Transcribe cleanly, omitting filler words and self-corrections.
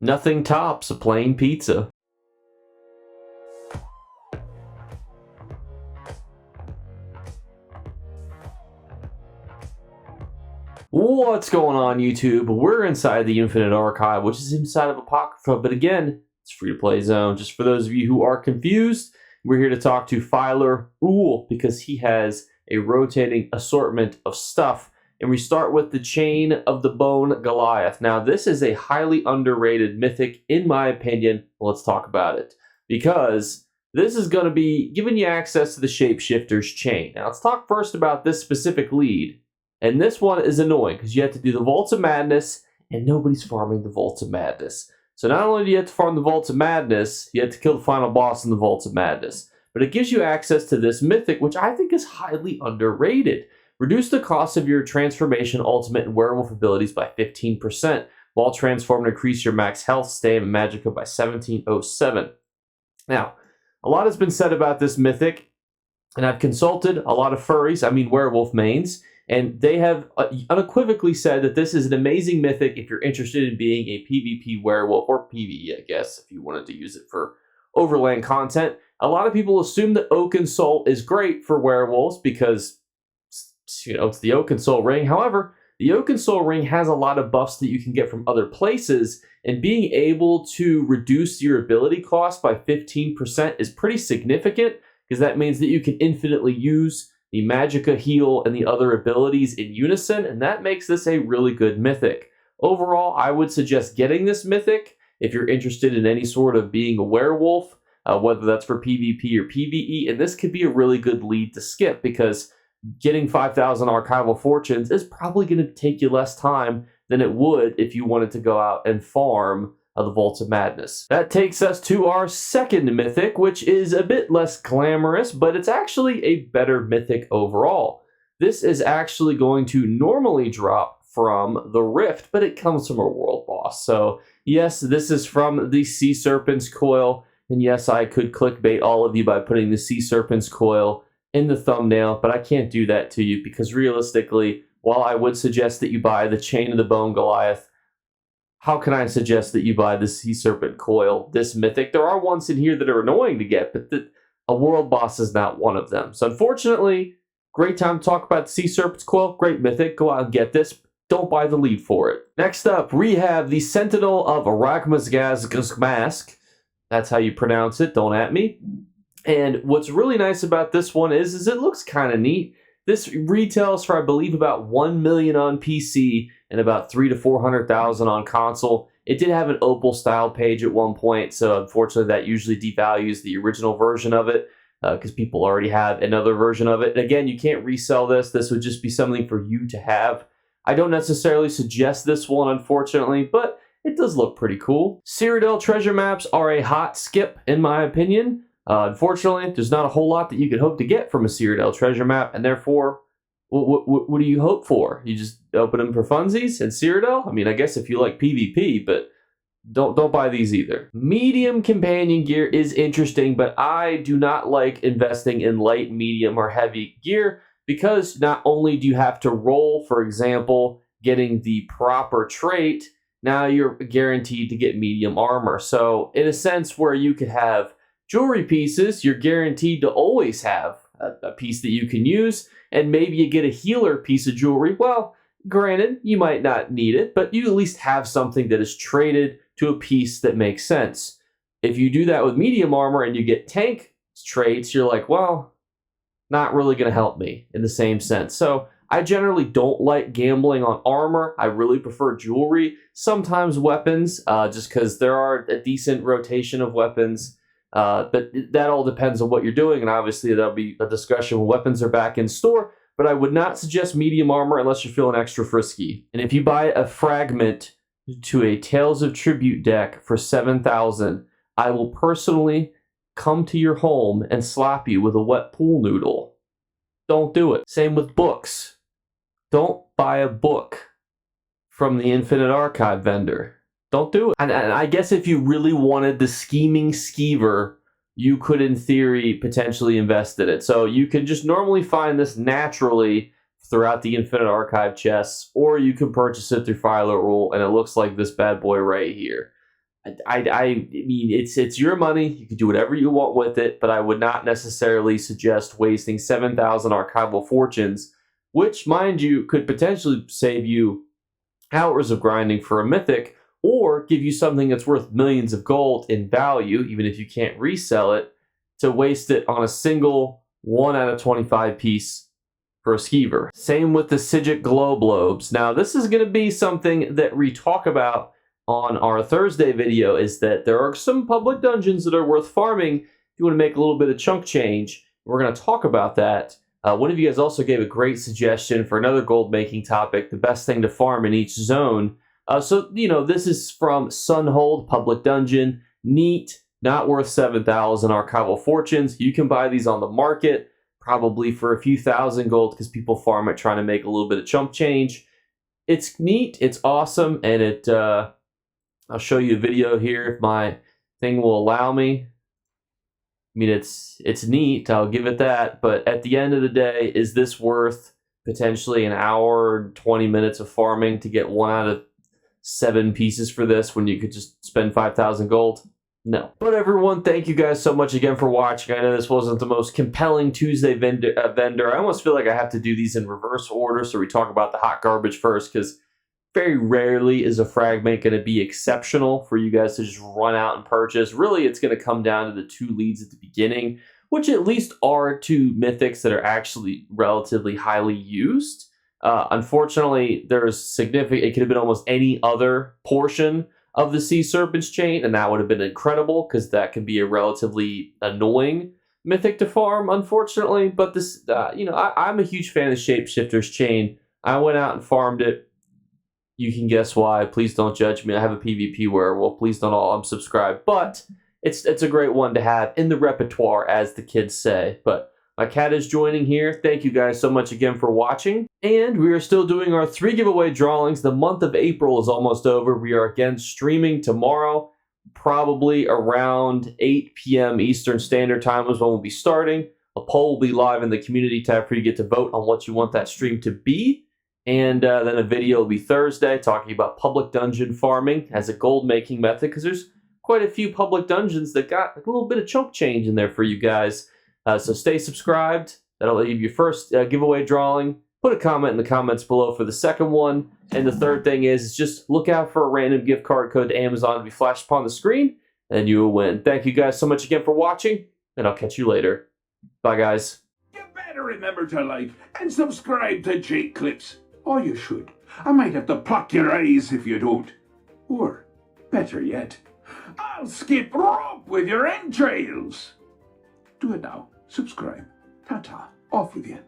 Nothing tops a plain pizza. What's going on, YouTube? We're inside the Infinite Archive, which is inside of Apocrypha, but again, it's free-to-play zone. Just for those of you who are confused, we're here to talk to Filer Ool because he has a rotating assortment of stuff. And we start with the Chain of the Bone Goliath. Now, this is a highly underrated mythic, in my opinion. Let's talk about it. Because this is going to be giving you access to the Shapeshifter's chain. Now, let's talk first about this specific lead. And this one is annoying because you have to do the Vaults of Madness, and nobody's farming the Vaults of Madness. So not only do you have to farm the Vaults of Madness, you have to kill the final boss in the Vaults of Madness. But it gives you access to this mythic, which I think is highly underrated. Reduce the cost of your transformation, ultimate, and werewolf abilities by 15%, while transformed to increase your max health, stam, and magicka by 1707. Now, a lot has been said about this mythic, and I've consulted a lot of furries, werewolf mains, and they have unequivocally said that this is an amazing mythic if you're interested in being a PvP werewolf, or PvE, I guess, if you wanted to use it for overland content. A lot of people assume that Oaken Soul is great for werewolves because it's the Oaken Soul ring. However, the Oaken Soul ring has a lot of buffs that you can get from other places, and being able to reduce your ability cost by 15% is pretty significant, because that means that you can infinitely use the magicka, heal, and the other abilities in unison, and that makes this a really good mythic. Overall, I would suggest getting this mythic if you're interested in any sort of being a werewolf, whether that's for PvP or PvE, and this could be a really good lead to skip, because getting 5,000 archival fortunes is probably going to take you less time than it would if you wanted to go out and farm the Vaults of Madness. That takes us to our second mythic, which is a bit less glamorous, but it's actually a better mythic overall. This is actually going to normally drop from the Rift, but it comes from a world boss. So yes, this is from the Sea Serpent's coil, and yes, I could clickbait all of you by putting the Sea Serpent's coil in the thumbnail, but I can't do that to you because realistically, while I would suggest that you buy the Chain of the Bone Goliath, how can I suggest that you buy the Sea Serpent coil, this mythic? There are ones in here that are annoying to get, but a world boss is not one of them. So unfortunately, great time to talk about the Sea Serpent's coil, great mythic, go out and get this. Don't buy the lead for it. Next up, we have the Sentinel of Arachmasgaz's Mask. That's how you pronounce it, don't at me. And what's really nice about this one is it looks kind of neat. This retails for, I believe, about 1 million on PC and about 300,000 to 400,000 on console. It did have an Opal style page at one point, so unfortunately that usually devalues the original version of it because people already have another version of it. And again, you can't resell this. This would just be something for you to have. I don't necessarily suggest this one, unfortunately, but it does look pretty cool. Cyrodiil treasure maps are a hot skip, in my opinion. Unfortunately, there's not a whole lot that you could hope to get from a Cyrodiil treasure map, and therefore, what do you hope for? You just open them for funsies and Cyrodiil? I guess if you like PvP, but don't buy these either. Medium companion gear is interesting, but I do not like investing in light, medium, or heavy gear because not only do you have to roll, for example, getting the proper trait, now you're guaranteed to get medium armor. So in a sense where you could have jewelry pieces, you're guaranteed to always have a piece that you can use, and maybe you get a healer piece of jewelry. Well, granted, you might not need it, but you at least have something that is traded to a piece that makes sense. If you do that with medium armor and you get tank traits, you're like, well, not really going to help me in the same sense. So I generally don't like gambling on armor. I really prefer jewelry, sometimes weapons, just because there are a decent rotation of weapons. But that all depends on what you're doing, and obviously that'll be a discussion when weapons are back in store, but I would not suggest medium armor unless you're feeling extra frisky. And if you buy a fragment to a Tales of Tribute deck for 7,000, I will personally come to your home and slap you with a wet pool noodle. Don't do it. Same with books. Don't buy a book from the Infinite Archive vendor. Don't do it. And I guess if you really wanted the scheming skeever, you could, in theory, potentially invest in it. So you can just normally find this naturally throughout the Infinite Archive chests, or you can purchase it through Filer Ool, and it looks like this bad boy right here. I mean, it's your money. You can do whatever you want with it, but I would not necessarily suggest wasting 7,000 archival fortunes, which, mind you, could potentially save you hours of grinding for a mythic, or give you something that's worth millions of gold in value, even if you can't resell it, to waste it on a single 1 out of 25 piece for a skeever. Same with the Sigil globe lobes. Now, this is going to be something that we talk about on our Thursday video, is that there are some public dungeons that are worth farming if you want to make a little bit of chunk change. We're going to talk about that. One of you guys also gave a great suggestion for another gold making topic, the best thing to farm in each zone. So, you know, this is from Sunhold Public Dungeon. Neat, not worth 7,000 archival fortunes. You can buy these on the market, probably for a few thousand gold, because people farm it trying to make a little bit of chump change. It's neat, it's awesome, and it, I'll show you a video here if my thing will allow me. I mean, it's neat, I'll give it that, but at the end of the day, is this worth potentially an hour and 20 minutes of farming to get 1 out of 7 pieces for this when you could just spend 5,000 gold? No. But everyone, thank you guys so much again for watching. I know this wasn't the most compelling Tuesday vendor. I almost feel like I have to do these in reverse order, so we talk about the hot garbage first, because very rarely is a fragment going to be exceptional for you guys to just run out and purchase. Really, it's going to come down to the 2 leads at the beginning, which at least are 2 mythics that are actually relatively highly used. Unfortunately, there's significant, it could have been almost any other portion of the Sea Serpent's chain, and that would have been incredible, because that can be a relatively annoying mythic to farm, unfortunately. But this, you know, I'm a huge fan of the Shapeshifter's chain. I went out and farmed it. You can guess why. Please don't judge me. I have a PvP werewolf. Please don't all unsubscribe. But it's a great one to have in the repertoire, as the kids say. But my cat is joining here. Thank you guys so much again for watching. And we are still doing our 3 giveaway drawings. The month of April is almost over. We are again streaming tomorrow, probably around 8 p.m. Eastern Standard Time is when we'll be starting. A poll will be live in the community tab for you to get to vote on what you want that stream to be. And then a video will be Thursday talking about public dungeon farming as a gold making method, because there's quite a few public dungeons that got a little bit of chunk change in there for you guys. So stay subscribed. That'll leave your first giveaway drawing. Put a comment in the comments below for the second one. And the third thing is just look out for a random gift card code to Amazon to be flashed upon the screen, and you will win. Thank you guys so much again for watching, and I'll catch you later. Bye, guys. You better remember to like and subscribe to Jake Clips. Or you should. I might have to pluck your eyes if you don't. Or, better yet, I'll skip rope with your entrails. Do it now. Subscribe. Ta-ta. Off with you.